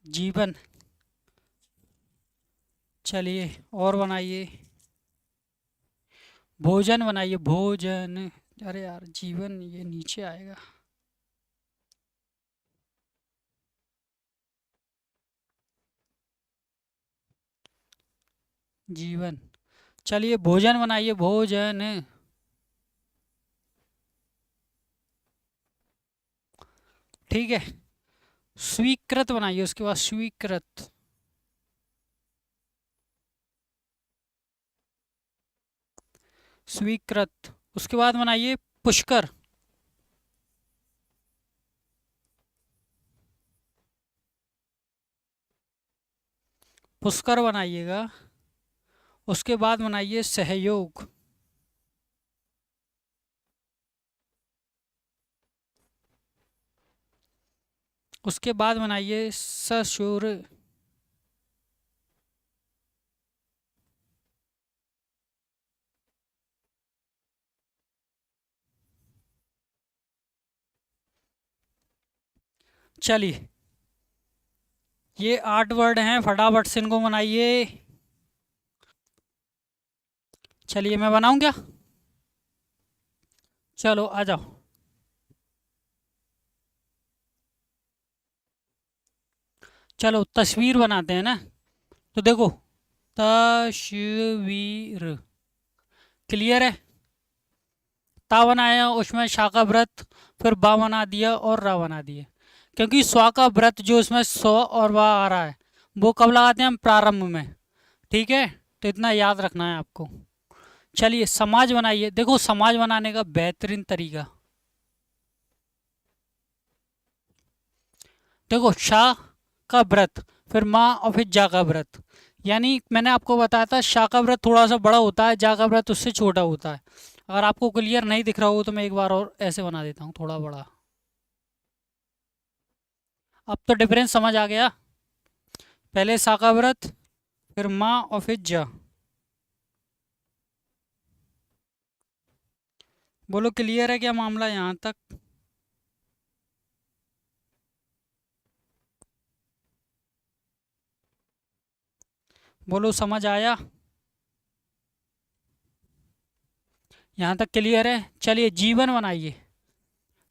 जीवन। चलिए और बनाइए, भोजन बनाइए, भोजन। अरे यार, जीवन ये नीचे आएगा। जीवन। चलिए भोजन बनाइए, भोजन। ठीक है। स्वीकृत बनाइए, उसके बाद स्वीकृत। स्वीकृत। उसके बाद बनाइए पुष्कर। पुष्कर बनाइएगा। उसके बाद बनाइए सहयोग। उसके बाद बनाइए ससुर। चलिए, ये 8 वर्ड हैं, फटाफट से इनको बनाइए। चलिए, मैं बनाऊं क्या? चलो आ जाओ। चलो तस्वीर बनाते हैं ना। तो देखो, तस्वीर। क्लियर है? ता बनाया, उसमें शा का व्रत, फिर बा बना दिया और रा बना दिया। क्योंकि स्वा का व्रत जो इसमें सौ और वाह आ रहा है, वो कब लगाते हैं हम? प्रारंभ में। ठीक है, तो इतना याद रखना है आपको। चलिए समाज बनाइए। देखो, समाज बनाने का बेहतरीन तरीका, देखो शाह का व्रत, फिर माँ और फिर जा का व्रत। यानी मैंने आपको बताया था शाह का व्रत थोड़ा सा बड़ा होता है, जा का व्रत उससे छोटा होता है। अगर आपको क्लियर नहीं दिख रहा हो तो मैं एक बार और ऐसे बना देता हूँ, थोड़ा बड़ा। अब तो डिफरेंस समझ आ गया। पहले सा का व्रत, फिर माँ और फिर जा। बोलो क्लियर है क्या मामला यहाँ तक? बोलो समझ आया? यहाँ तक क्लियर है? चलिए जीवन बनाइए।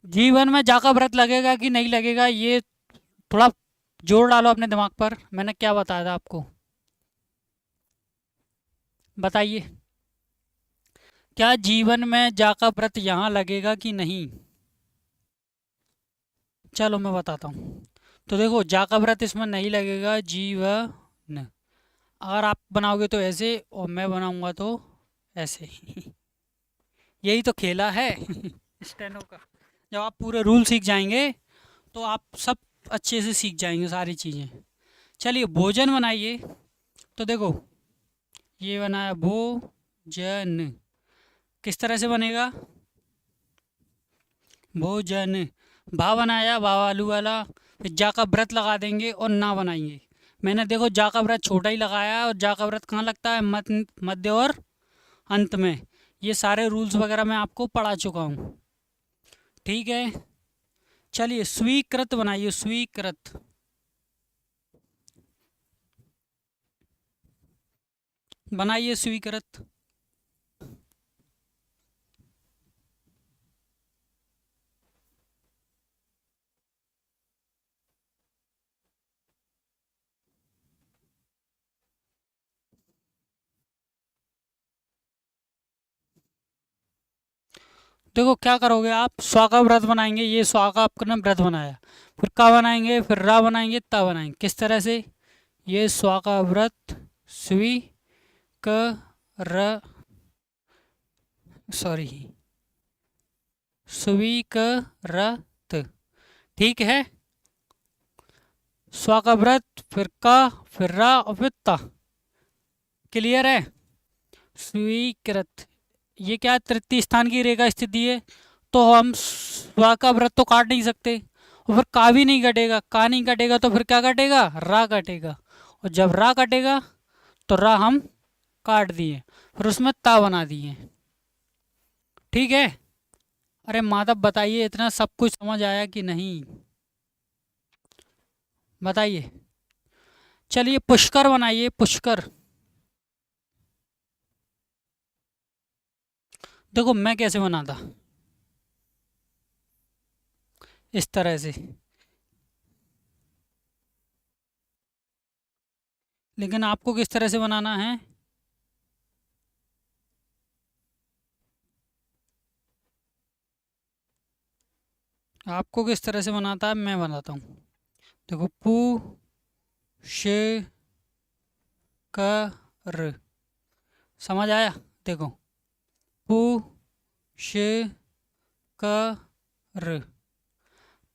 जीवन में जा का व्रत लगेगा कि नहीं लगेगा, ये थोड़ा जोर डालो अपने दिमाग पर। मैंने क्या बताया था आपको, बताइए। क्या जीवन में जा का व्रत यहाँ लगेगा कि नहीं? चलो मैं बताता हूँ। तो देखो, जा का व्रत इसमें नहीं लगेगा, जीवन। अगर आप बनाओगे तो ऐसे, और मैं बनाऊंगा तो ऐसे। यही तो खेला है स्टेनो का। जब आप पूरे रूल सीख जाएंगे तो आप सब अच्छे से सीख जाएंगे सारी चीज़ें। चलिए भोजन बनाइए। तो देखो, ये बनाया भोजन। किस तरह से बनेगा? भोजन। भा बनाया, भा आलू वाला। फिर जा का व्रत लगा देंगे और ना बनाएंगे। मैंने देखो जा का व्रत छोटा ही लगाया है, और जा का व्रत कहाँ लगता है? मध्य और अंत में। ये सारे रूल्स वगैरह मैं आपको पढ़ा चुका हूँ। ठीक है। चलिए स्वीकृत बनाइए, स्वीकृत। बनाइए स्वीकृत। देखो क्या करोगे आप, स्वा का व्रत बनाएंगे, ये स्वा का आपने व्रत बनाया। फिर का बनाएंगे, फिर रा बनाएंगे, ता बनाएंगे। किस तरह से? ये स्वा का व्रत, स्वी क र, सॉरी, स्वीकृत। ठीक है। स्वा का व्रत, फिर का, फिर रा और फिर ता। क्लियर है? स्वीकृत। ये क्या तृतीय स्थान की रेखा स्थिति है, तो हम स्वा का व्रत तो काट नहीं सकते, और फिर का भी नहीं कटेगा। का नहीं कटेगा तो फिर क्या कटेगा? रा कटेगा। और जब रा कटेगा तो रा हम काट दिए, फिर उसमें ता बना दिए। ठीक है। अरे माधव बताइए, इतना सब कुछ समझ आया कि नहीं? बताइए। चलिए पुष्कर बनाइए, पुष्कर। देखो मैं कैसे बनाता, इस तरह से। लेकिन आपको किस तरह से बनाना है? आपको किस तरह से बनाता है मैं बनाता हूँ। देखो, पू शे कर, समझ आया? देखो, पू शे कर,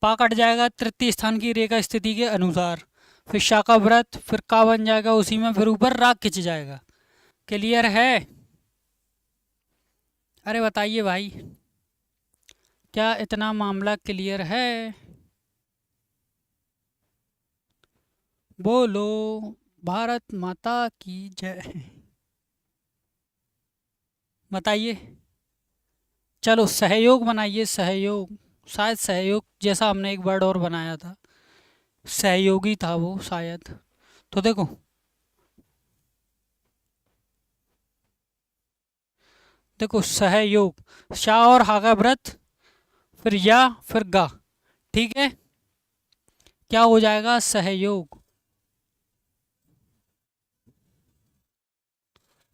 पा कट जाएगा तृतीय स्थान की रेखा स्थिति के अनुसार, फिर शाका व्रत, फिर का बन जाएगा उसी में, फिर ऊपर राग खिंच जाएगा। क्लियर है? अरे बताइए भाई, क्या इतना मामला क्लियर है? बोलो, भारत माता की जय। बताइए। चलो सहयोग बनाइए, सहयोग। शायद सहयोग जैसा हमने एक वर्ड और बनाया था, सहयोगी था वो शायद। तो देखो, देखो सहयोग, शाह और हा का व्रत, फिर या, फिर गा। ठीक है, क्या हो जाएगा? सहयोग।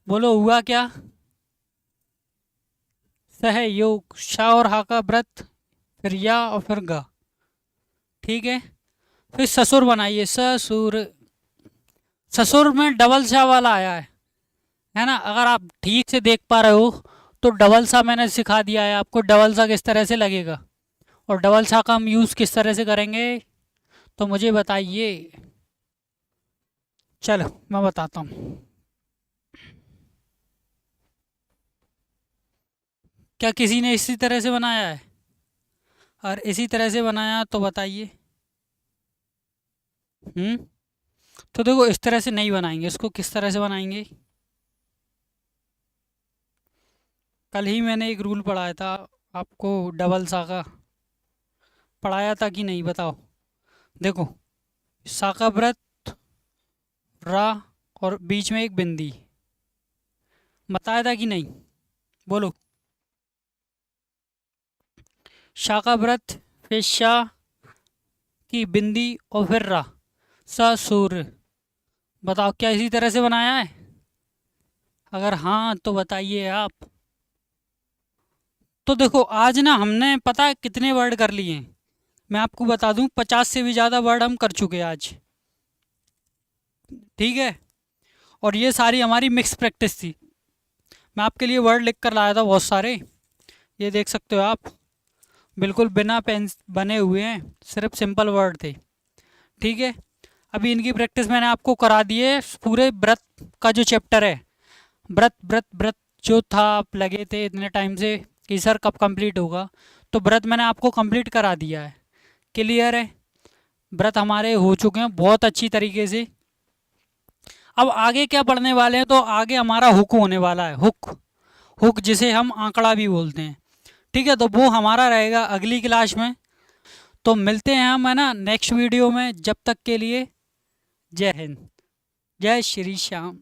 बोलो हुआ क्या? सहयोग, शाह और हा का व्रत, फिर या और फिर गा। ठीक है, फिर ससुर बनाइए, ससुर। ससुर में डबल शाह वाला आया है ना? अगर आप ठीक से देख पा रहे हो तो डबल सा मैंने सिखा दिया है आपको, डबल सा किस तरह से लगेगा और डबल सा का हम यूज़ किस तरह से करेंगे, तो मुझे बताइए। चलो मैं बताता हूँ। क्या किसी ने इसी तरह से बनाया है? और इसी तरह से बनाया तो बताइए। हम्म। तो देखो, इस तरह से नहीं बनाएंगे इसको, किस तरह से बनाएंगे? कल ही मैंने एक रूल पढ़ाया था आपको, डबल सा का पढ़ाया था कि नहीं बताओ। देखो, सा का व्रत, रा, और बीच में एक बिंदी, बताया था कि नहीं? बोलो। शा का व्रत, फिर शाह की बिंदी, और फिर रा, ससुर। बताओ, क्या इसी तरह से बनाया है? अगर हाँ तो बताइए आप। तो देखो, आज ना हमने पता है कितने वर्ड कर लिए हैं, मैं आपको बता दूं 50 से भी ज़्यादा वर्ड हम कर चुके हैं आज। ठीक है, और ये सारी हमारी मिक्स प्रैक्टिस थी। मैं आपके लिए वर्ड लिख कर लाया था बहुत सारे, ये देख सकते हो आप, बिल्कुल बिना पेन बने हुए हैं, सिर्फ सिंपल वर्ड थे। ठीक है, अभी इनकी प्रैक्टिस मैंने आपको करा दी है। पूरे व्रत का जो चैप्टर है, व्रत व्रत व्रत जो था, आप लगे थे इतने टाइम से कि सर कब कंप्लीट होगा, तो व्रत मैंने आपको कंप्लीट करा दिया है। क्लियर है? व्रत हमारे हो चुके हैं बहुत अच्छी तरीके से। अब आगे क्या पढ़ने वाले हैं, तो आगे हमारा हुक होने वाला है, हुक। हुक जिसे हम आंकड़ा भी बोलते हैं। ठीक है, तो वो हमारा रहेगा अगली क्लास में। तो मिलते हैं हम, है ना, नेक्स्ट वीडियो में। जब तक के लिए जय हिंद, जय श्री श्याम।